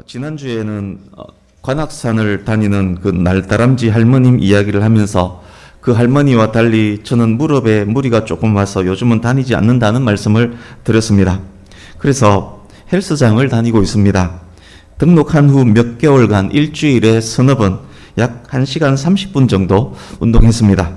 지난주에는 관악산을 다니는 그 날다람쥐 할머님 이야기를 하면서 그 할머니와 달리 저는 무릎에 무리가 조금 와서 요즘은 다니지 않는다는 말씀을 드렸습니다. 그래서 헬스장을 다니고 있습니다. 등록한 후 몇 개월간 일주일에 서너 번 약 1시간 30분 정도 운동했습니다.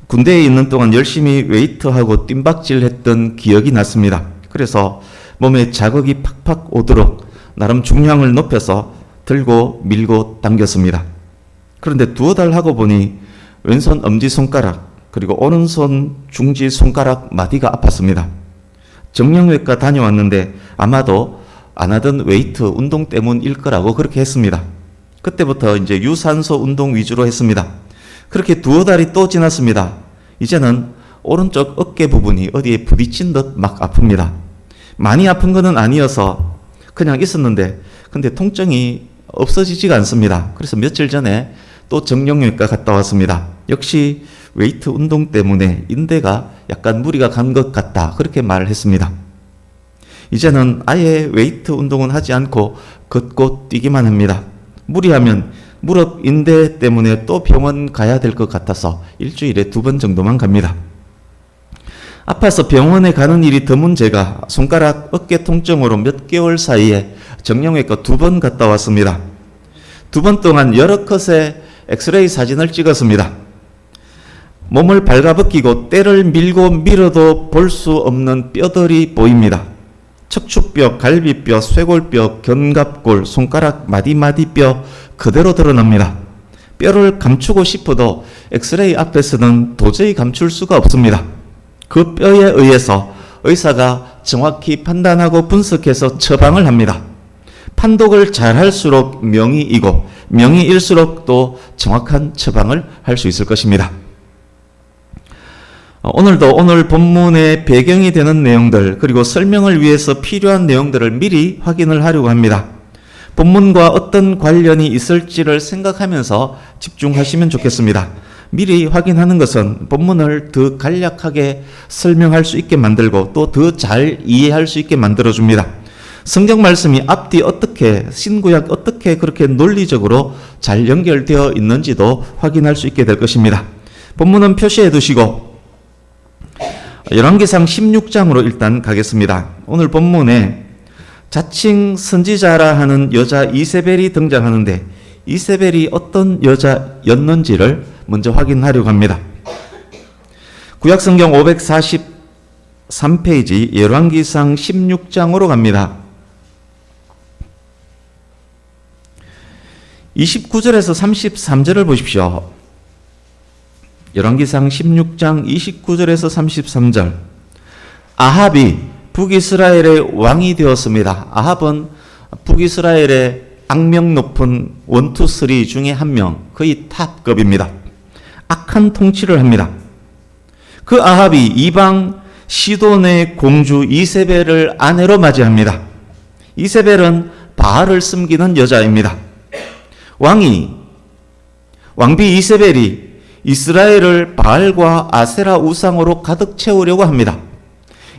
군대에 있는 동안 열심히 웨이트하고 뜀박질 했던 기억이 났습니다. 그래서 몸에 자극이 팍팍 오도록 나름 중량을 높여서 들고 밀고 당겼습니다. 그런데 두어 달 하고 보니 왼손 엄지손가락 그리고 오른손 중지손가락 마디가 아팠습니다. 정형외과 다녀왔는데 아마도 안 하던 웨이트 운동 때문일 거라고 그렇게 했습니다. 그때부터 이제 유산소 운동 위주로 했습니다. 그렇게 두어 달이 또 지났습니다. 이제는 오른쪽 어깨 부분이 어디에 부딪힌 듯 막 아픕니다. 많이 아픈 것은 아니어서 그냥 있었는데 근데 통증이 없어지지가 않습니다. 그래서 며칠 전에 또 정형외과 갔다 왔습니다. 역시 웨이트 운동 때문에 인대가 약간 무리가 간 것 같다 그렇게 말을 했습니다. 이제는 아예 웨이트 운동은 하지 않고 걷고 뛰기만 합니다. 무리하면 무릎 인대 때문에 또 병원 가야 될 것 같아서 일주일에 2번 정도만 갑니다. 아파서 병원에 가는 일이 드문 제가 손가락 어깨 통증으로 몇 개월 사이에 정형외과 2번 갔다 왔습니다. 2번 동안 여러 컷의 엑스레이 사진을 찍었습니다. 몸을 발가벗기고 때를 밀고 밀어도 볼 수 없는 뼈들이 보입니다. 척추뼈, 갈비뼈, 쇄골뼈, 견갑골, 손가락 마디마디뼈 그대로 드러납니다. 뼈를 감추고 싶어도 엑스레이 앞에서는 도저히 감출 수가 없습니다. 그 뼈에 의해서 의사가 정확히 판단하고 분석해서 처방을 합니다. 판독을 잘할수록 명의이고 명의일수록 또 정확한 처방을 할 수 있을 것입니다. 오늘도 오늘 본문의 배경이 되는 내용들 그리고 설명을 위해서 필요한 내용들을 미리 확인을 하려고 합니다. 본문과 어떤 관련이 있을지를 생각하면서 집중하시면 좋겠습니다. 미리 확인하는 것은 본문을 더 간략하게 설명할 수 있게 만들고 또 더 잘 이해할 수 있게 만들어줍니다. 성경 말씀이 앞뒤 어떻게 신구약 어떻게 그렇게 논리적으로 잘 연결되어 있는지도 확인할 수 있게 될 것입니다. 본문은 표시해 두시고 열왕기상 16장으로 일단 가겠습니다. 오늘 본문에 자칭 선지자라 하는 여자 이세벨이 등장하는데 이세벨이 어떤 여자였는지를 먼저 확인하려고 합니다. 구약성경 543페이지 열왕기상 16장으로 갑니다. 29절에서 33절을 보십시오. 열왕기상 16장 29절에서 33절. 아합이 북이스라엘의 왕이 되었습니다. 아합은 북이스라엘의 악명 높은 1, 2, 3 중에 한 명, 거의 탑급입니다. 악한 통치를 합니다. 그 아합이 이방 시돈의 공주 이세벨을 아내로 맞이합니다. 이세벨은 바알을 섬기는 여자입니다. 왕비 이세벨이 이스라엘을 바알과 아세라 우상으로 가득 채우려고 합니다.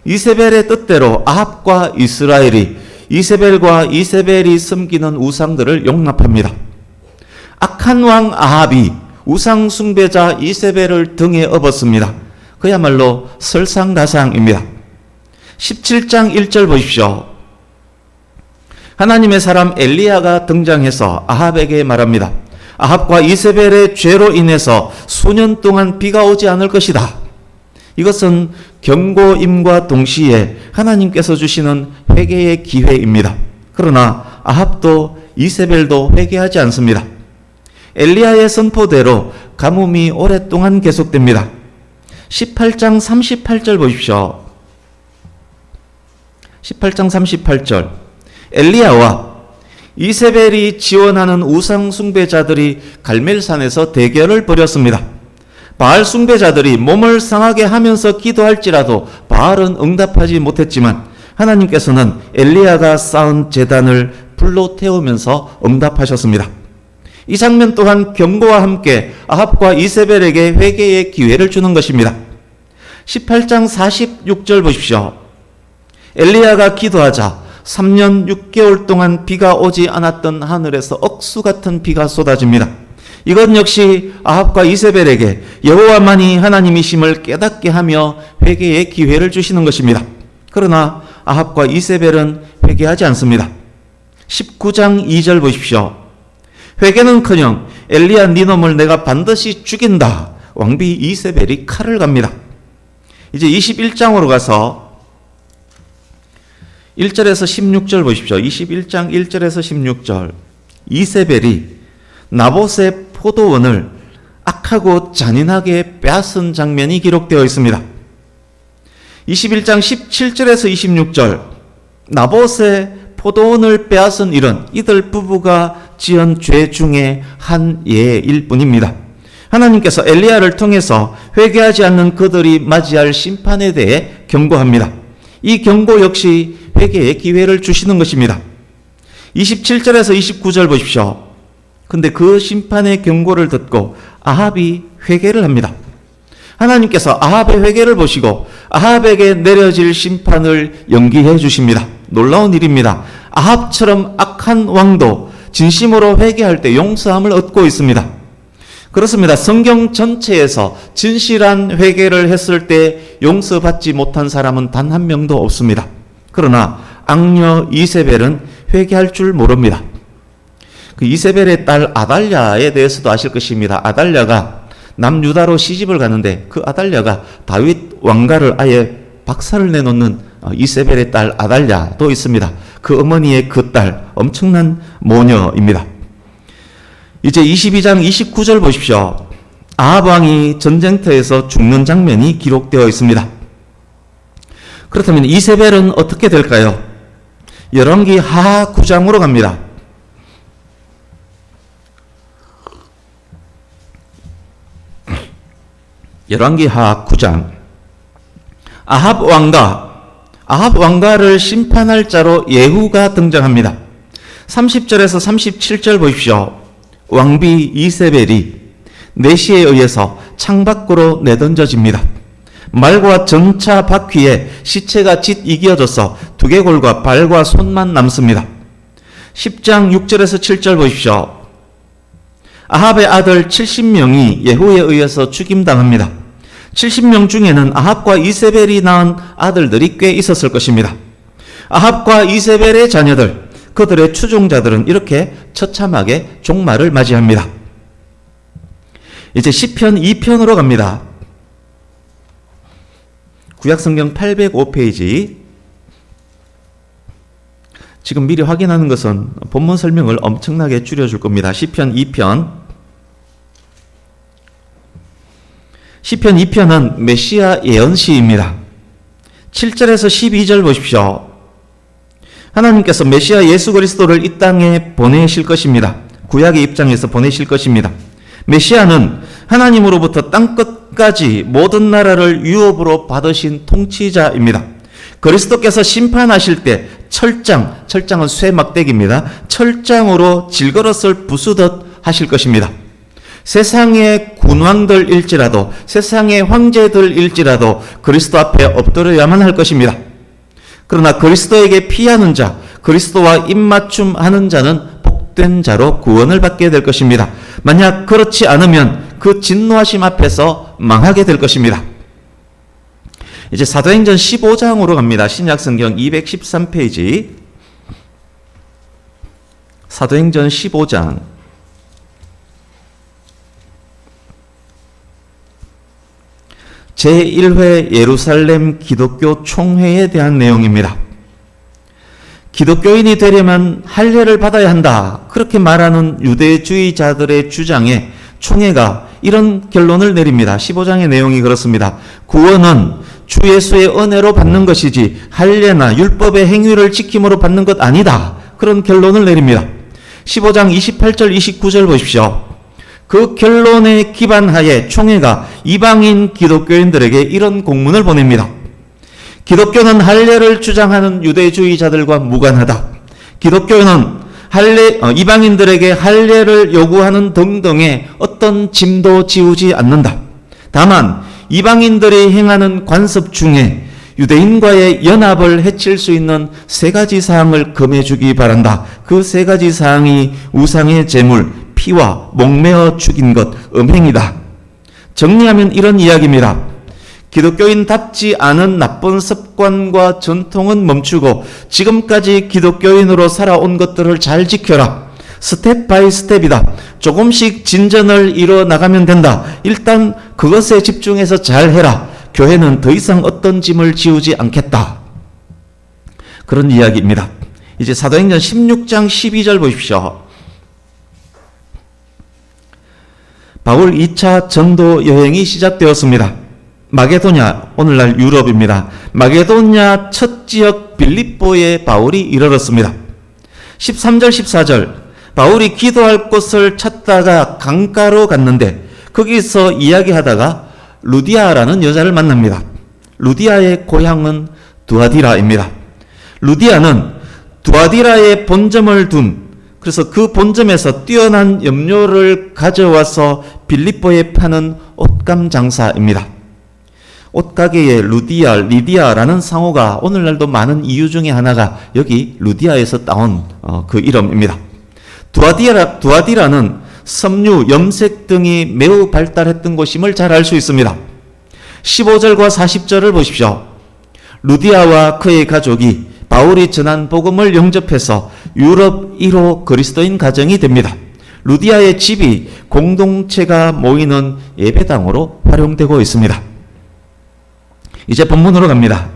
이세벨의 뜻대로 아합과 이스라엘이 이세벨과 이세벨이 섬기는 우상들을 용납합니다. 악한 왕 아합이 우상 숭배자 이세벨을 등에 업었습니다. 그야말로 설상가상입니다. 17장 1절 보십시오. 하나님의 사람 엘리야가 등장해서 아합에게 말합니다. 아합과 이세벨의 죄로 인해서 수년 동안 비가 오지 않을 것이다. 이것은 경고임과 동시에 하나님께서 주시는 회개의 기회입니다. 그러나 아합도 이세벨도 회개하지 않습니다. 엘리야의 선포대로 가뭄이 오랫동안 계속됩니다. 18장 38절 보십시오. 18장 38절. 엘리야와 이세벨이 지원하는 우상 숭배자들이 갈멜산에서 대결을 벌였습니다. 바알 숭배자들이 몸을 상하게 하면서 기도할지라도 바알은 응답하지 못했지만 하나님께서는 엘리야가 쌓은 제단을 불로 태우면서 응답하셨습니다. 이 장면 또한 경고와 함께 아합과 이세벨에게 회개의 기회를 주는 것입니다. 18장 46절 보십시오. 엘리야가 기도하자 3년 6개월 동안 비가 오지 않았던 하늘에서 억수 같은 비가 쏟아집니다. 이것 역시 아합과 이세벨에게 여호와만이 하나님이심을 깨닫게 하며 회개의 기회를 주시는 것입니다. 그러나 아합과 이세벨은 회개하지 않습니다. 19장 2절 보십시오. 회개는커녕 엘리야 네 놈을 내가 반드시 죽인다. 왕비 이세벨이 칼을 갑니다. 이제 21장으로 가서 1절에서 16절 보십시오. 21장 1절에서 16절. 이세벨이 나봇의 포도원을 악하고 잔인하게 빼앗은 장면이 기록되어 있습니다. 21장 17절에서 26절. 나봇의 포도원을 빼앗은 일은 이들 부부가 지은 죄 중에 한 예일 뿐입니다. 하나님께서 엘리야를 통해서 회개하지 않는 그들이 맞이할 심판에 대해 경고합니다. 이 경고 역시 회개의 기회를 주시는 것입니다. 27절에서 29절 보십시오. 근데 그 심판의 경고를 듣고 아합이 회개를 합니다. 하나님께서 아합의 회개를 보시고 아합에게 내려질 심판을 연기해 주십니다. 놀라운 일입니다. 아합처럼 악한 왕도 진심으로 회개할 때 용서함을 얻고 있습니다. 그렇습니다. 성경 전체에서 진실한 회개를 했을 때 용서받지 못한 사람은 단 한 명도 없습니다. 그러나 악녀 이세벨은 회개할 줄 모릅니다. 그 이세벨의 딸 아달랴에 대해서도 아실 것입니다. 아달랴가 남유다로 시집을 가는데 그 아달랴가 다윗 왕가를 아예 박살을 내놓는 이세벨의 딸 아달랴도 있습니다. 그 어머니의 그 딸 엄청난 모녀입니다. 이제 22장 29절 보십시오. 아합 왕이 전쟁터에서 죽는 장면이 기록되어 있습니다. 그렇다면 이세벨은 어떻게 될까요? 열왕기 하하 9장으로 갑니다. 열왕기 하하 9장. 아합 왕가를 심판할 자로 예후가 등장합니다. 30절에서 37절 보십시오. 왕비 이세벨이 내시에 의해서 창밖으로 내던져집니다. 말과 전차 바퀴에 시체가 짓 이겨져서 두개골과 발과 손만 남습니다. 10장 6절에서 7절 보십시오. 아합의 아들 70명이 예후에 의해서 죽임당합니다. 70명 중에는 아합과 이세벨이 낳은 아들들이 꽤 있었을 것입니다. 아합과 이세벨의 자녀들, 그들의 추종자들은 이렇게 처참하게 종말을 맞이합니다. 이제 시편 2편으로 갑니다. 구약성경 805페이지. 지금 미리 확인하는 것은 본문 설명을 엄청나게 줄여줄 겁니다. 시편 2편. 시편 2편은 메시아 예언시입니다. 7절에서 12절 보십시오. 하나님께서 메시아 예수 그리스도를 이 땅에 보내실 것입니다. 구약의 입장에서 보내실 것입니다. 메시아는 하나님으로부터 땅끝까지 모든 나라를 유업으로 받으신 통치자입니다. 그리스도께서 심판하실 때 철장은 쇠막대기입니다. 철장으로 질그릇을 부수듯 하실 것입니다. 세상의 군왕들일지라도 세상의 황제들일지라도 그리스도 앞에 엎드려야만 할 것입니다. 그러나 그리스도에게 피하는 자, 그리스도와 입맞춤하는 자는 복된 자로 구원을 받게 될 것입니다. 만약 그렇지 않으면 그 진노하심 앞에서 망하게 될 것입니다. 이제 사도행전 15장으로 갑니다. 신약성경 213페이지. 사도행전 15장. 제1회 예루살렘 기독교 총회에 대한 내용입니다. 기독교인이 되려면 할례를 받아야 한다. 그렇게 말하는 유대주의자들의 주장에 총회가 이런 결론을 내립니다. 15장의 내용이 그렇습니다. 구원은 주 예수의 은혜로 받는 것이지 할례나 율법의 행위를 지킴으로 받는 것 아니다. 그런 결론을 내립니다. 15장 28절 29절 보십시오. 그 결론에 기반하에 총회가 이방인 기독교인들에게 이런 공문을 보냅니다. 기독교는 할례를 주장하는 유대주의자들과 무관하다. 기독교는 이방인들에게 할례를 요구하는 등등의 어떤 짐도 지우지 않는다. 다만 이방인들이 행하는 관습 중에 유대인과의 연합을 해칠 수 있는 세 가지 사항을 금해 주기 바란다. 그 세 가지 사항이 우상의 제물, 피와 목매어 죽인 것, 음행이다. 정리하면 이런 이야기입니다. 기독교인답지 않은 나쁜 습관과 전통은 멈추고 지금까지 기독교인으로 살아온 것들을 잘 지켜라. 스텝 바이 스텝이다. 조금씩 진전을 이뤄 나가면 된다. 일단 그것에 집중해서 잘 해라. 교회는 더 이상 어떤 짐을 지우지 않겠다. 그런 이야기입니다. 이제 사도행전 16장 12절 보십시오. 바울 2차 전도 여행이 시작되었습니다. 마게도냐, 오늘날 유럽입니다. 마게도냐 첫 지역 빌립보에 바울이 이르렀습니다. 13절 14절 바울이 기도할 곳을 찾다가 강가로 갔는데 거기서 이야기하다가 루디아라는 여자를 만납니다. 루디아의 고향은 두아디라입니다. 루디아는 두아디라의 본점을 그래서 그 본점에서 뛰어난 염료를 가져와서 빌립보에 파는 옷감 장사입니다. 옷가게의 루디아, 리디아라는 상호가 오늘날도 많은 이유 중에 하나가 여기 루디아에서 따온 그 이름입니다. 두아디라는 섬유, 염색 등이 매우 발달했던 곳임을 잘 알 수 있습니다. 15절과 40절을 보십시오. 루디아와 그의 가족이 바울이 전한 복음을 영접해서 유럽 1호 그리스도인 가정이 됩니다. 루디아의 집이 공동체가 모이는 예배당으로 활용되고 있습니다. 이제 본문으로 갑니다.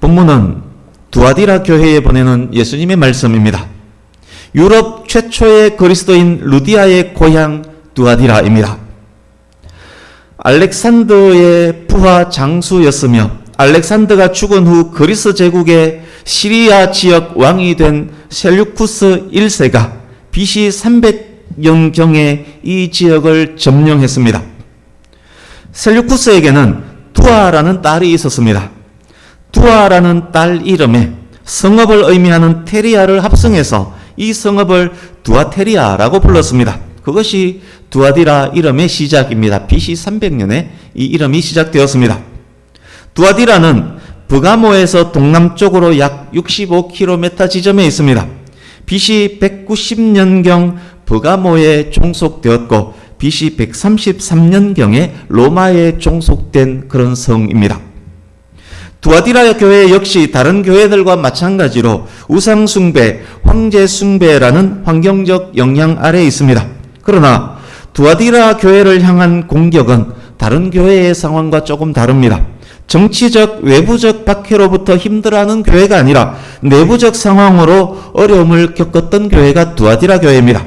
본문은 두아디라 교회에 보내는 예수님의 말씀입니다. 유럽 최초의 그리스도인 루디아의 고향 두아디라입니다. 알렉산더의 부하 장수였으며 알렉산더가 죽은 후 그리스 제국의 시리아 지역 왕이 된 셀류쿠스 1세가 BC 300년경에 이 지역을 점령했습니다. 셀류쿠스에게는 두아라는 딸이 있었습니다. 두아라는 딸 이름에 성읍을 의미하는 테리아를 합성해서 이 성읍을 두아테리아라고 불렀습니다. 그것이 두아디라 이름의 시작입니다. BC 300년에 이 이름이 시작되었습니다. 두아디라는 브가모에서 동남쪽으로 약 65km 지점에 있습니다. BC 190년경 브가모에 종속되었고 BC 133년경에 로마에 종속된 그런 성입니다. 두아디라 교회 역시 다른 교회들과 마찬가지로 우상숭배, 황제숭배라는 환경적 영향 아래에 있습니다. 그러나 두아디라 교회를 향한 공격은 다른 교회의 상황과 조금 다릅니다. 정치적, 외부적 박해로부터 힘들어하는 교회가 아니라 내부적 상황으로 어려움을 겪었던 교회가 두아디라 교회입니다.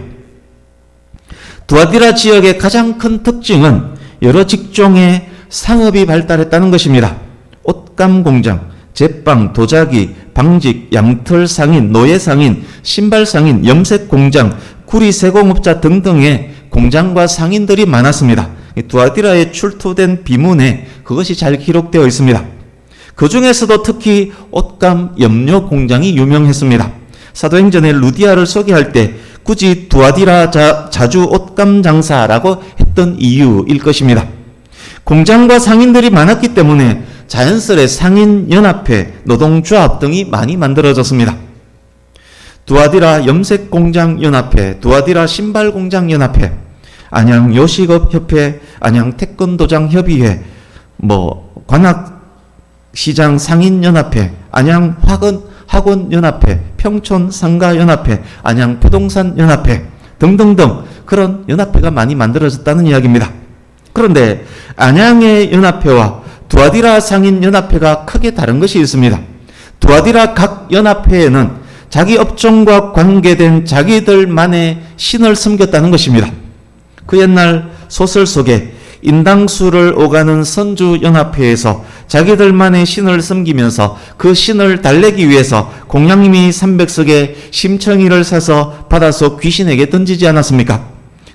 두아디라 지역의 가장 큰 특징은 여러 직종의 상업이 발달했다는 것입니다. 옷감 공장, 제빵, 도자기, 방직, 양털 상인, 노예 상인, 신발 상인, 염색 공장, 구리 세공업자 등등의 공장과 상인들이 많았습니다. 두아디라에 출토된 비문에 그것이 잘 기록되어 있습니다. 그 중에서도 특히 옷감, 염료 공장이 유명했습니다. 사도행전에 루디아를 소개할 때 굳이 두아디라 자주 옷감 장사라고 했던 이유일 것입니다. 공장과 상인들이 많았기 때문에 자연스레 상인연합회, 노동조합 등이 많이 만들어졌습니다. 두아디라 염색공장연합회, 두아디라 신발공장연합회, 안양 요식업협회, 안양 태권도장협의회, 관악시장 상인연합회, 안양 학원연합회, 평촌상가연합회, 안양 부동산연합회 등등등 그런 연합회가 많이 만들어졌다는 이야기입니다. 그런데 안양의 연합회와 두아디라 상인연합회가 크게 다른 것이 있습니다. 두아디라 각 연합회에는 자기 업종과 관계된 자기들만의 신을 섬겼다는 것입니다. 그 옛날 소설 속에 인당수를 오가는 선주연합회에서 자기들만의 신을 섬기면서 그 신을 달래기 위해서 공양미 300석의 심청이를 사서 받아서 귀신에게 던지지 않았습니까?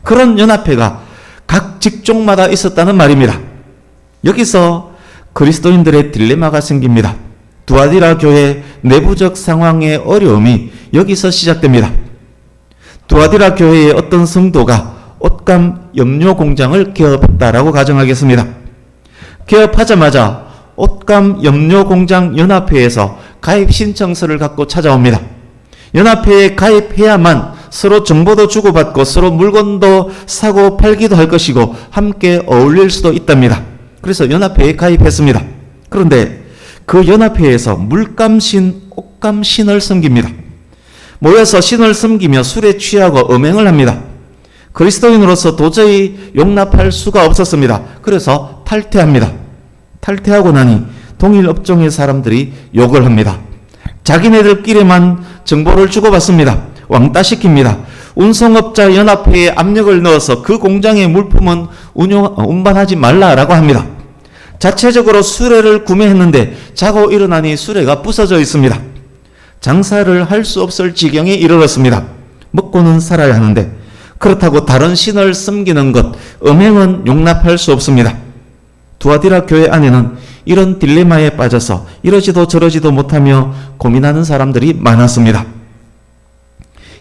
그런 연합회가 각 직종마다 있었다는 말입니다. 여기서 그리스도인들의 딜레마가 생깁니다. 두아디라 교회 내부적 상황의 어려움이 여기서 시작됩니다. 두아디라 교회의 어떤 성도가 옷감 염료 공장을 개업했다라고 가정하겠습니다. 개업하자마자 옷감 염료공장 연합회에서 가입 신청서를 갖고 찾아옵니다. 연합회에 가입해야만 서로 정보도 주고받고 서로 물건도 사고 팔기도 할 것이고 함께 어울릴 수도 있답니다. 그래서 연합회에 가입했습니다. 그런데 그 연합회에서 물감신, 옷감신을 섬깁니다. 모여서 신을 섬기며 술에 취하고 음행을 합니다. 그리스도인으로서 도저히 용납할 수가 없었습니다. 그래서 탈퇴합니다. 탈퇴하고 나니 동일 업종의 사람들이 욕을 합니다. 자기네들끼리만 정보를 주고받습니다. 왕따시킵니다. 운송업자 연합회에 압력을 넣어서 그 공장의 물품은 운반하지 말라라고 합니다. 자체적으로 수레를 구매했는데 자고 일어나니 수레가 부서져 있습니다. 장사를 할 수 없을 지경에 이르렀습니다. 먹고는 살아야 하는데 그렇다고 다른 신을 섬기는 것, 음행은 용납할 수 없습니다. 두아디라 교회 안에는 이런 딜레마에 빠져서 이러지도 저러지도 못하며 고민하는 사람들이 많았습니다.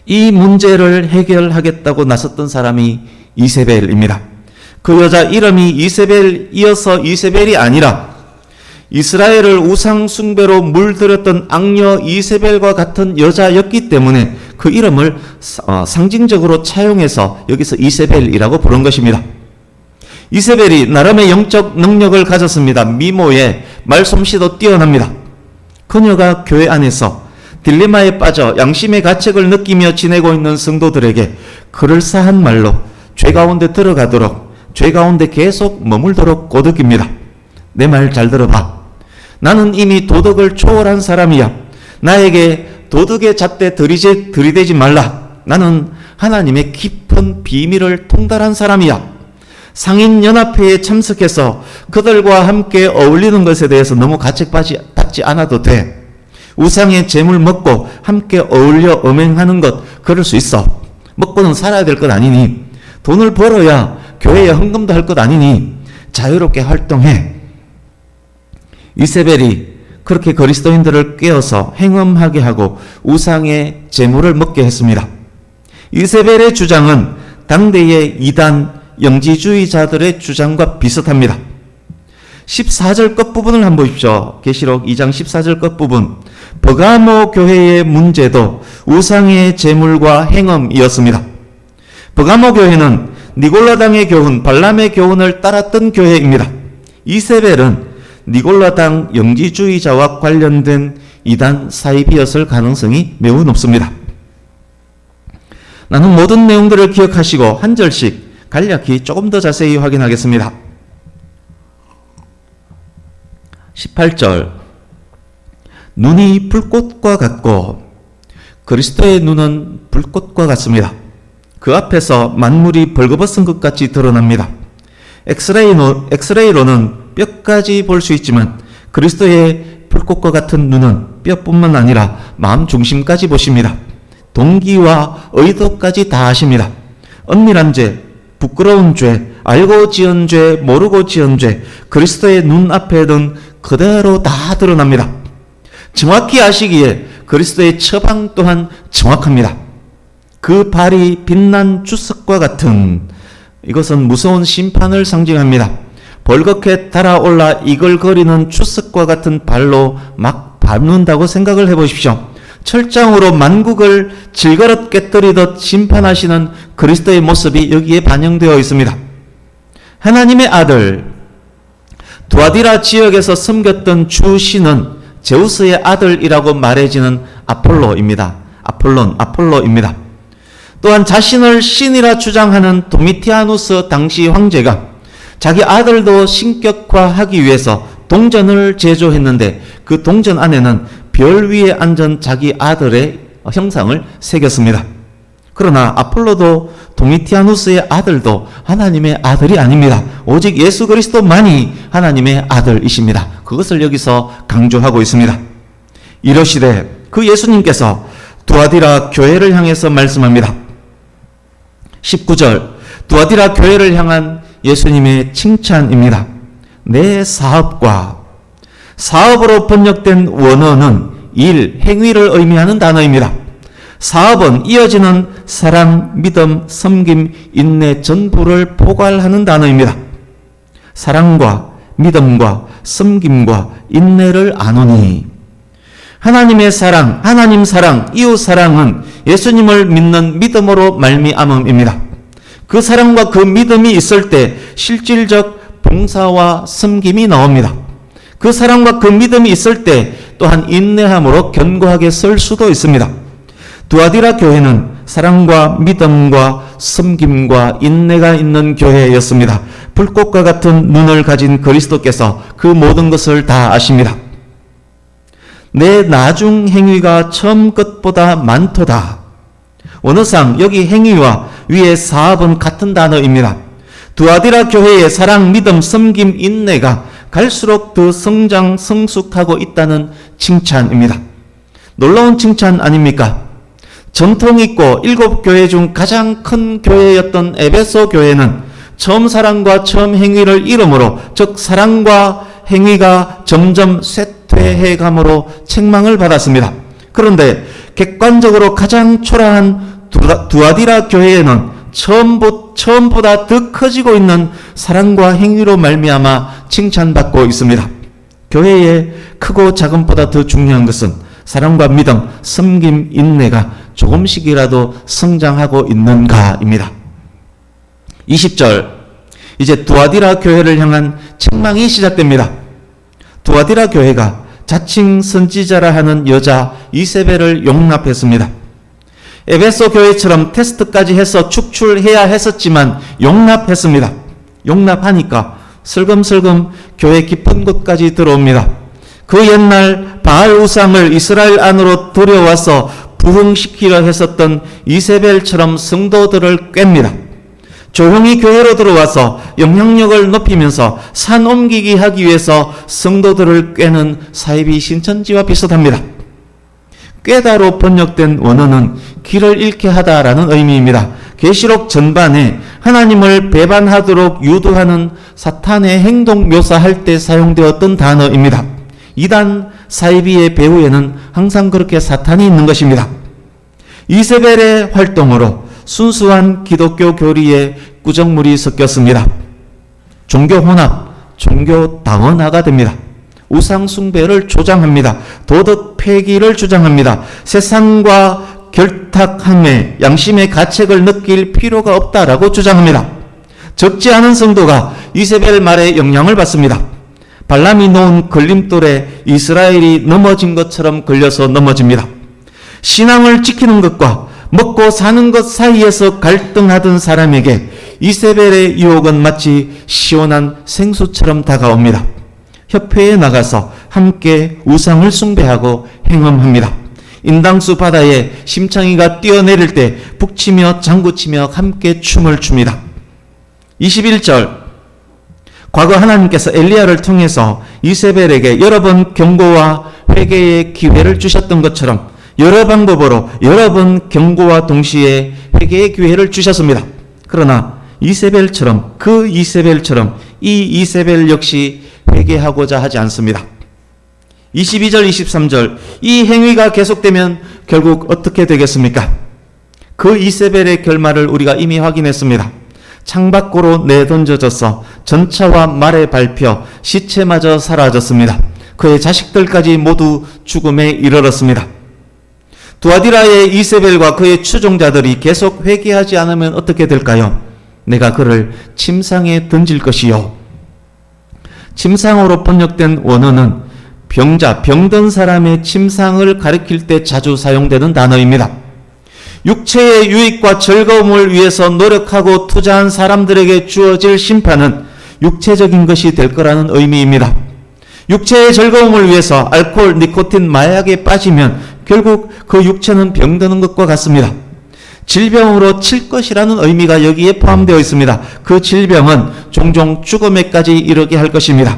이 문제를 해결하겠다고 나섰던 사람이 이세벨입니다. 그 여자 이름이 이세벨이어서 이세벨이 아니라 이스라엘을 우상 숭배로 물들였던 악녀 이세벨과 같은 여자였기 때문에 그 이름을 상징적으로 차용해서 여기서 이세벨이라고 부른 것입니다. 이세벨이 나름의 영적 능력을 가졌습니다. 미모에 말솜씨도 뛰어납니다. 그녀가 교회 안에서 딜레마에 빠져 양심의 가책을 느끼며 지내고 있는 성도들에게 그럴싸한 말로 죄 가운데 들어가도록, 죄 가운데 계속 머물도록 꼬드깁니다. 내 말 잘 들어봐. 나는 이미 도덕을 초월한 사람이야. 나에게 도덕의 잣대 들이대지 말라. 나는 하나님의 깊은 비밀을 통달한 사람이야. 상인연합회에 참석해서 그들과 함께 어울리는 것에 대해서 너무 가책받지 않아도 돼. 우상의 재물 먹고 함께 어울려 음행하는 것 그럴 수 있어. 먹고는 살아야 될 것 아니니, 돈을 벌어야 교회에 헌금도 할 것 아니니 자유롭게 활동해. 이세벨이 그렇게 그리스도인들을 꿰어서 행음하게 하고 우상의 재물을 먹게 했습니다. 이세벨의 주장은 당대의 이단 영지주의자들의 주장과 비슷합니다. 14절 끝부분을 한번 보십시오. 계시록 2장 14절 끝부분. 버가모 교회의 문제도 우상의 제물과 행음이었습니다. 버가모 교회는 니골라당의 교훈, 발람의 교훈을 따랐던 교회입니다. 이세벨은 니골라당 영지주의자와 관련된 이단 사입이었을 가능성이 매우 높습니다. 나는 모든 내용들을 기억하시고 한 절씩 간략히 조금 더 자세히 확인하겠습니다. 18절. 눈이 불꽃과 같고 그리스도의 눈은 불꽃과 같습니다. 그 앞에서 만물이 벌거벗은 것 같이 드러납니다. 엑스레이로는 뼈까지 볼 수 있지만 그리스도의 불꽃과 같은 눈은 뼈뿐만 아니라 마음 중심까지 보십니다. 동기와 의도까지 다 아십니다. 은밀한 죄, 부끄러운 죄, 알고 지은 죄, 모르고 지은 죄, 그리스도의 눈앞에는 그대로 다 드러납니다. 정확히 아시기에 그리스도의 처방 또한 정확합니다. 그 발이 빛난 주석과 같은, 이것은 무서운 심판을 상징합니다. 벌겋게 달아올라 이글거리는 주석과 같은 발로 막 밟는다고 생각을 해보십시오. 철장으로 만국을 질그릇 깨뜨리듯 심판하시는 그리스도의 모습이 여기에 반영되어 있습니다. 하나님의 아들, 두아디라 지역에서 섬겼던 주신은 제우스의 아들이라고 말해지는 아폴로입니다. 아폴로입니다. 또한 자신을 신이라 주장하는 도미티아누스 당시 황제가 자기 아들도 신격화하기 위해서 동전을 제조했는데 그 동전 안에는 별 위에 앉은 자기 아들의 형상을 새겼습니다. 그러나 아폴로도 도미티아누스의 아들도 하나님의 아들이 아닙니다. 오직 예수 그리스도만이 하나님의 아들이십니다. 그것을 여기서 강조하고 있습니다. 이러시되 그 예수님께서 두아디라 교회를 향해서 말씀합니다. 19절. 두아디라 교회를 향한 예수님의 칭찬입니다. 내 사업으로 번역된 원어는 일, 행위를 의미하는 단어입니다. 사업은 이어지는 사랑, 믿음, 섬김, 인내 전부를 포괄하는 단어입니다. 사랑과 믿음과 섬김과 인내를 아노니. 하나님의 사랑, 하나님 사랑, 이웃 사랑은 예수님을 믿는 믿음으로 말미암음입니다. 그 사랑과 그 믿음이 있을 때 실질적 봉사와 섬김이 나옵니다. 그 사랑과 그 믿음이 있을 때 또한 인내함으로 견고하게 설 수도 있습니다. 두아디라 교회는 사랑과 믿음과 섬김과 인내가 있는 교회였습니다. 불꽃과 같은 눈을 가진 그리스도께서 그 모든 것을 다 아십니다. 내 나중 행위가 처음 것보다 많도다. 원어상 여기 행위와 위의 사업은 같은 단어입니다. 두아디라 교회의 사랑, 믿음, 섬김, 인내가 갈수록 더 성장, 성숙하고 있다는 칭찬입니다. 놀라운 칭찬 아닙니까? 전통 있고 7교회 중 가장 큰 교회였던 에베소 교회는 처음 사랑과 처음 행위를 잃음으로, 즉 사랑과 행위가 점점 쇠퇴해감으로 책망을 받았습니다. 그런데 객관적으로 가장 초라한 두아디라 교회에는 처음보다 더 커지고 있는 사랑과 행위로 말미암아 칭찬받고 있습니다. 교회의 크고 작음보다 더 중요한 것은 사랑과 믿음, 섬김, 인내가 조금씩이라도 성장하고 있는가입니다. 20절, 이제 두아디라 교회를 향한 책망이 시작됩니다. 두아디라 교회가 자칭 선지자라 하는 여자 이세벨을 용납했습니다. 에베소 교회처럼 테스트까지 해서 축출해야 했었지만 용납했습니다. 용납하니까 슬금슬금 교회 깊은 곳까지 들어옵니다. 그 옛날 바알 우상을 이스라엘 안으로 들여와서 부흥시키려 했었던 이세벨처럼 성도들을 꿰입니다. 조용히 교회로 들어와서 영향력을 높이면서 산 옮기기 하기 위해서 성도들을 꿰는 사이비 신천지와 비슷합니다. 꿰다로 번역된 원어는 길을 잃게 하다라는 의미입니다. 계시록 전반에 하나님을 배반하도록 유도하는 사탄의 행동 묘사할 때 사용되었던 단어입니다. 이단 사이비의 배후에는 항상 그렇게 사탄이 있는 것입니다. 이세벨의 활동으로 순수한 기독교 교리에 꾸정물이 섞였습니다. 종교 혼합, 종교 다원화가 됩니다. 우상 숭배를 조장합니다. 도덕 폐기를 주장합니다. 세상과 결탁함에 양심의 가책을 느낄 필요가 없다라고 주장합니다. 적지 않은 성도가 이세벨 말에 영향을 받습니다. 발람이 놓은 걸림돌에 이스라엘이 넘어진 것처럼 걸려서 넘어집니다. 신앙을 지키는 것과 먹고 사는 것 사이에서 갈등하던 사람에게 이세벨의 유혹은 마치 시원한 생수처럼 다가옵니다. 협회에 나가서 함께 우상을 숭배하고 행음합니다. 인당수 바다에 심창이가 뛰어내릴 때 북치며 장구치며 함께 춤을 춥니다. 21절, 과거 하나님께서 엘리야를 통해서 이세벨에게 여러 번 경고와 회개의 기회를 주셨던 것처럼 여러 방법으로 여러 번 경고와 동시에 회개의 기회를 주셨습니다. 그러나 이세벨처럼, 그 이세벨처럼 이 이세벨 역시 회개하고자 하지 않습니다. 22절, 23절, 이 행위가 계속되면 결국 어떻게 되겠습니까? 그 이세벨의 결말을 우리가 이미 확인했습니다. 창밖으로 내던져져서 전차와 말에 밟혀 시체마저 사라졌습니다. 그의 자식들까지 모두 죽음에 이르렀습니다. 두아디라의 이세벨과 그의 추종자들이 계속 회개하지 않으면 어떻게 될까요? 내가 그를 침상에 던질 것이요. 침상으로 번역된 원어는 병든 사람의 침상을 가리킬 때 자주 사용되는 단어입니다. 육체의 유익과 즐거움을 위해서 노력하고 투자한 사람들에게 주어질 심판은 육체적인 것이 될 거라는 의미입니다. 육체의 즐거움을 위해서 알코올, 니코틴, 마약에 빠지면 결국 그 육체는 병드는 것과 같습니다. 질병으로 칠 것이라는 의미가 여기에 포함되어 있습니다. 그 질병은 종종 죽음에까지 이르게 할 것입니다.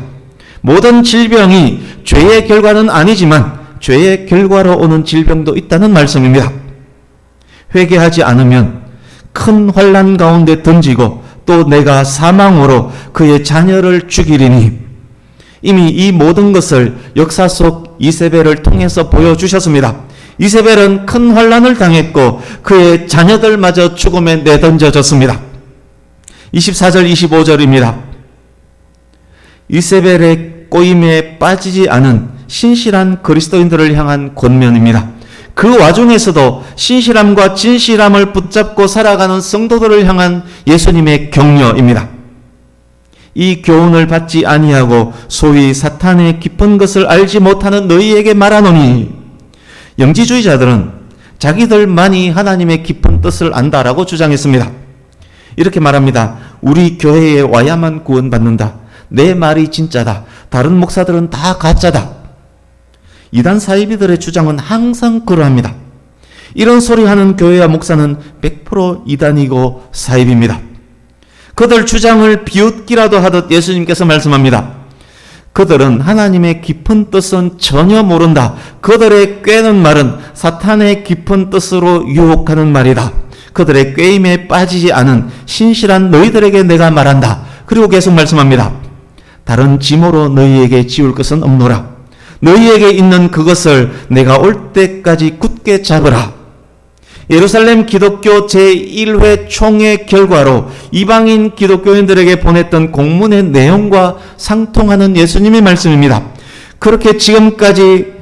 모든 질병이 죄의 결과는 아니지만 죄의 결과로 오는 질병도 있다는 말씀입니다. 회개하지 않으면 큰 환난 가운데 던지고 또 내가 사망으로 그의 자녀를 죽이리니, 이미 이 모든 것을 역사 속 이세벨을 통해서 보여주셨습니다. 이세벨은 큰 환난을 당했고 그의 자녀들마저 죽음에 내던져졌습니다. 24절 25절입니다. 이세벨의 꼬임에 빠지지 않은 신실한 그리스도인들을 향한 권면입니다. 그 와중에서도 신실함과 진실함을 붙잡고 살아가는 성도들을 향한 예수님의 격려입니다. 이 교훈을 받지 아니하고 소위 사탄의 깊은 것을 알지 못하는 너희에게 말하노니, 영지주의자들은 자기들만이 하나님의 깊은 뜻을 안다라고 주장했습니다. 이렇게 말합니다. 우리 교회에 와야만 구원받는다. 내 말이 진짜다. 다른 목사들은 다 가짜다. 이단 사이비들의 주장은 항상 그러합니다. 이런 소리하는 교회와 목사는 100% 이단이고 사이비입니다. 그들 주장을 비웃기라도 하듯 예수님께서 말씀합니다. 그들은 하나님의 깊은 뜻은 전혀 모른다. 그들의 꾀는 말은 사탄의 깊은 뜻으로 유혹하는 말이다. 그들의 꾀임에 빠지지 않은 신실한 너희들에게 내가 말한다. 그리고 계속 말씀합니다. 다른 지모로 너희에게 지울 것은 없노라. 너희에게 있는 그것을 내가 올 때까지 굳게 잡으라. 예루살렘 기독교 제1회 총회 결과로 이방인 기독교인들에게 보냈던 공문의 내용과 상통하는 예수님의 말씀입니다. 그렇게 지금까지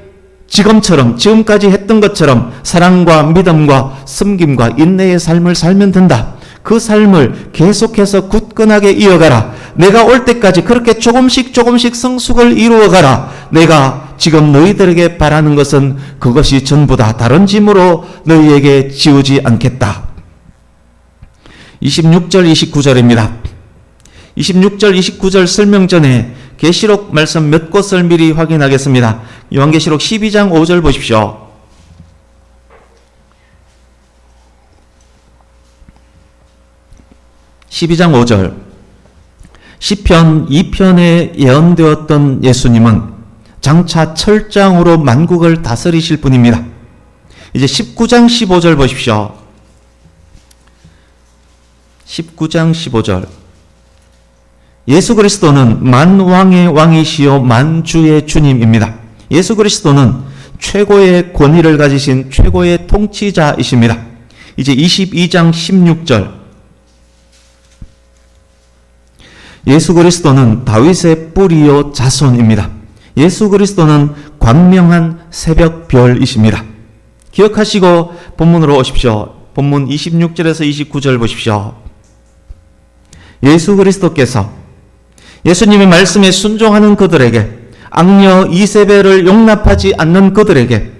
했던 것처럼 사랑과 믿음과 섬김과 인내의 삶을 살면 된다. 그 삶을 계속해서 굳건하게 이어가라. 내가 올 때까지 그렇게 조금씩 성숙을 이루어가라. 내가 지금 너희들에게 바라는 것은 그것이 전부다. 다른 짐으로 너희에게 지우지 않겠다. 26절 29절입니다. 26절 29절 설명 전에 계시록 말씀 몇 곳을 미리 확인하겠습니다. 요한계시록 12장 5절 보십시오. (12장 5절) 시편 2편에 예언되었던 예수님은 장차 철장으로 만국을 다스리실 분입니다. 이제 19장 15절 보십시오. 19장 15절. 예수 그리스도는 만왕의 왕이시요 만주의 주님입니다. 예수 그리스도는 최고의 권위를 가지신 최고의 통치자이십니다. 이제 22장 16절. 예수 그리스도는 다윗의 뿌리요 자손입니다. 예수 그리스도는 광명한 새벽별이십니다. 기억하시고 본문으로 오십시오. 본문 26절에서 29절 보십시오. 예수 그리스도께서 예수님의 말씀에 순종하는 그들에게, 악녀 이세벨을 용납하지 않는 그들에게,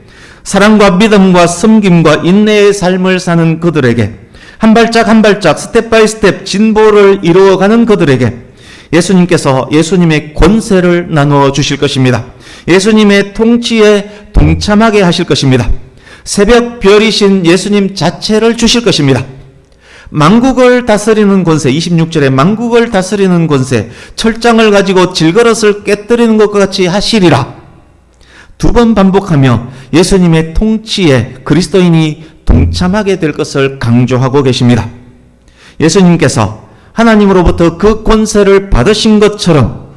사랑과 믿음과 섬김과 인내의 삶을 사는 그들에게, 한 발짝 한 발짝 스텝 바이 스텝 진보를 이루어가는 그들에게 예수님께서 예수님의 권세를 나누어 주실 것입니다. 예수님의 통치에 동참하게 하실 것입니다. 새벽 별이신 예수님 자체를 주실 것입니다. 만국을 다스리는 권세, 26절에 만국을 다스리는 권세, 철장을 가지고 질그릇을 깨뜨리는 것과 같이 하시리라. 두 번 반복하며 예수님의 통치에 그리스도인이 동참하게 될 것을 강조하고 계십니다. 예수님께서 하나님으로부터 그 권세를 받으신 것처럼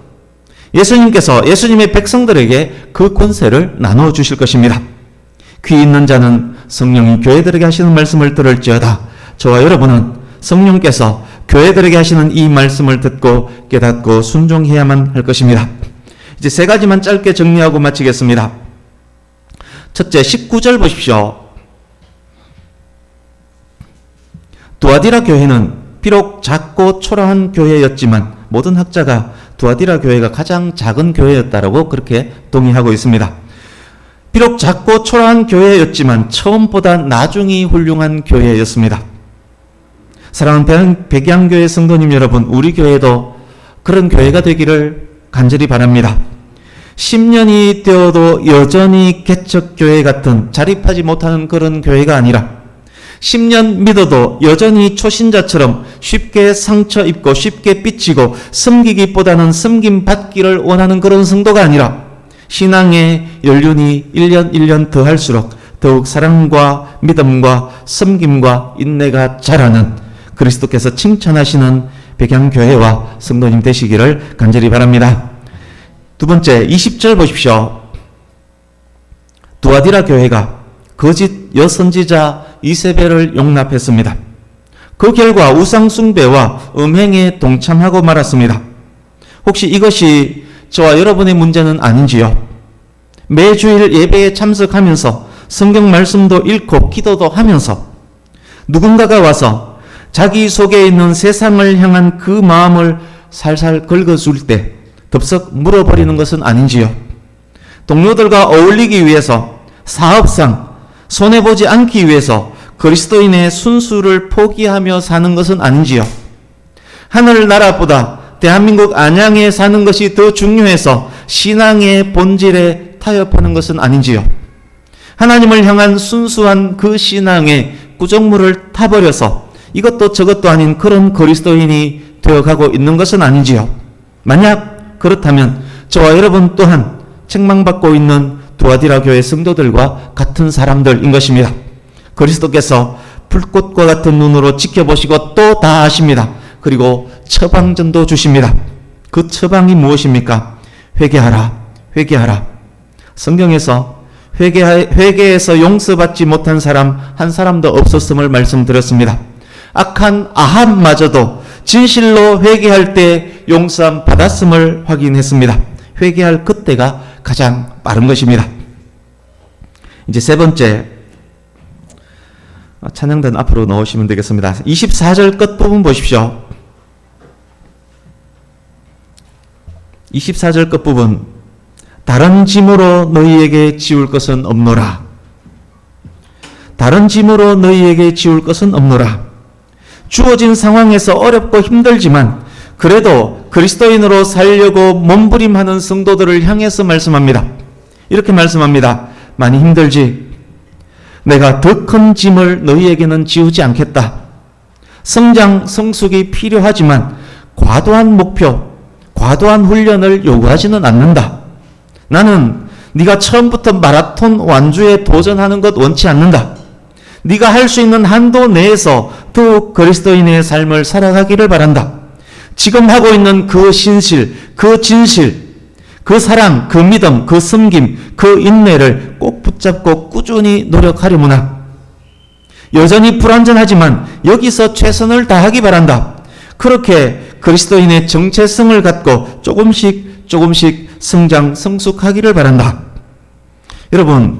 예수님께서 예수님의 백성들에게 그 권세를 나누어 주실 것입니다. 귀 있는 자는 성령이 교회들에게 하시는 말씀을 들을지어다. 저와 여러분은 성령께서 교회들에게 하시는 이 말씀을 듣고 깨닫고 순종해야만 할 것입니다. 이제 세 가지만 짧게 정리하고 마치겠습니다. 첫째, 19절 보십시오. 두아디라 교회는 비록 작고 초라한 교회였지만 모든 학자가 두아디라 교회가 가장 작은 교회였다라고 그렇게 동의하고 있습니다. 비록 작고 초라한 교회였지만 처음보다 나중이 훌륭한 교회였습니다. 사랑하는 백양교회 성도님 여러분, 우리 교회도 그런 교회가 되기를 간절히 바랍니다. 10년이 되어도 여전히 개척교회 같은 자립하지 못하는 그런 교회가 아니라 10년 믿어도 여전히 초신자처럼 쉽게 상처 입고 쉽게 삐치고 섬기기보다는 섬김받기를 원하는 그런 성도가 아니라 신앙의 연륜이 1년 1년 더할수록 더욱 사랑과 믿음과 섬김과 인내가 자라는 그리스도께서 칭찬하시는 백양교회와 성도님 되시기를 간절히 바랍니다. 두 번째, 20절 보십시오. 두아디라 교회가 거짓 여선지자 이세벨을 용납했습니다. 그 결과 우상 숭배와 음행에 동참하고 말았습니다. 혹시 이것이 저와 여러분의 문제는 아닌지요? 매주일 예배에 참석하면서 성경 말씀도 읽고 기도도 하면서 누군가가 와서 자기 속에 있는 세상을 향한 그 마음을 살살 긁어줄 때 덥석 물어버리는 것은 아닌지요? 동료들과 어울리기 위해서, 사업상 손해보지 않기 위해서 그리스도인의 순수를 포기하며 사는 것은 아닌지요? 하늘나라보다 대한민국 안양에 사는 것이 더 중요해서 신앙의 본질에 타협하는 것은 아닌지요? 하나님을 향한 순수한 그 신앙의 구정물을 타버려서 이것도 저것도 아닌 그런 그리스도인이 되어가고 있는 것은 아닌지요? 만약 그렇다면 저와 여러분 또한 책망받고 있는 두아디라 교회 성도들과 같은 사람들인 것입니다. 그리스도께서 불꽃과 같은 눈으로 지켜보시고 또 다 아십니다. 그리고 처방전도 주십니다. 그 처방이 무엇입니까? 회개하라, 회개하라. 성경에서 회개해서 용서받지 못한 사람 한 사람도 없었음을 말씀드렸습니다. 악한 아합마저도 진실로 회개할 때 용서함 받았음을 확인했습니다. 회개할 그때가 가장 빠른 것입니다. 이제 세 번째, 찬양단 앞으로 넣으시면 되겠습니다. 24절 끝부분 보십시오. 24절 끝부분, 다른 짐으로 너희에게 지울 것은 없노라. 다른 짐으로 너희에게 지울 것은 없노라. 주어진 상황에서 어렵고 힘들지만 그래도 그리스도인으로 살려고 몸부림하는 성도들을 향해서 말씀합니다. 이렇게 말씀합니다. 많이 힘들지? 내가 더 큰 짐을 너희에게는 지우지 않겠다. 성장, 성숙이 필요하지만 과도한 목표, 과도한 훈련을 요구하지는 않는다. 나는 네가 처음부터 마라톤 완주에 도전하는 것 원치 않는다. 네가 할 수 있는 한도 내에서 더욱 그리스도인의 삶을 살아가기를 바란다. 지금 하고 있는 그 신실, 그 진실, 그 사랑, 그 믿음, 그 섬김, 그 인내를 꼭 붙잡고 꾸준히 노력하려무나. 여전히 불완전하지만 여기서 최선을 다하기 바란다. 그렇게 그리스도인의 정체성을 갖고 조금씩 성장, 성숙하기를 바란다. 여러분,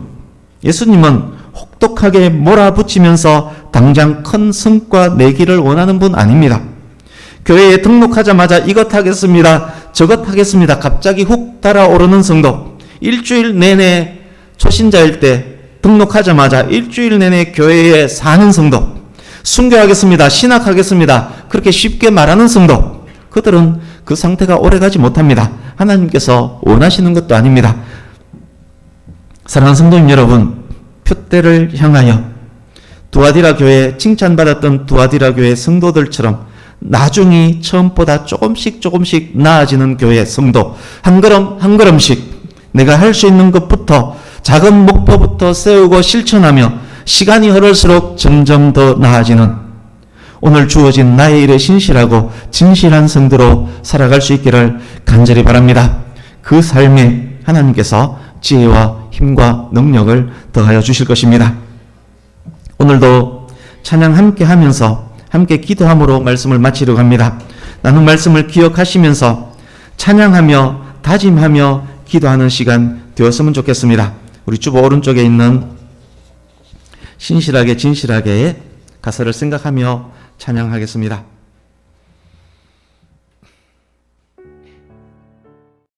예수님은 혹독하게 몰아붙이면서 당장 큰 성과 내기를 원하는 분 아닙니다. 교회에 등록하자마자 이것 하겠습니다, 저것 하겠습니다. 갑자기 훅 달아오르는 성도, 일주일 내내 초신자일 때 등록하자마자 일주일 내내 교회에 사는 성도, 순교하겠습니다, 신학하겠습니다, 그렇게 쉽게 말하는 성도, 그들은 그 상태가 오래가지 못합니다. 하나님께서 원하시는 것도 아닙니다. 사랑하는 성도님 여러분, 표대를 향하여 두아디라 교회, 칭찬받았던 두아디라 교회 성도들처럼 나중이 처음보다 조금씩 나아지는 교회 성도, 한 걸음 한 걸음씩 내가 할 수 있는 것부터, 작은 목표부터 세우고 실천하며 시간이 흐를수록 점점 더 나아지는, 오늘 주어진 나의 일에 신실하고 진실한 성도로 살아갈 수 있기를 간절히 바랍니다. 그 삶에 하나님께서 지혜와 힘과 능력을 더하여 주실 것입니다. 오늘도 찬양 함께 하면서 함께 기도함으로 말씀을 마치려고 합니다. 나눈 말씀을 기억하시면서 찬양하며 다짐하며 기도하는 시간 되었으면 좋겠습니다. 우리 주보 오른쪽에 있는 신실하게 진실하게의 가사를 생각하며 찬양하겠습니다.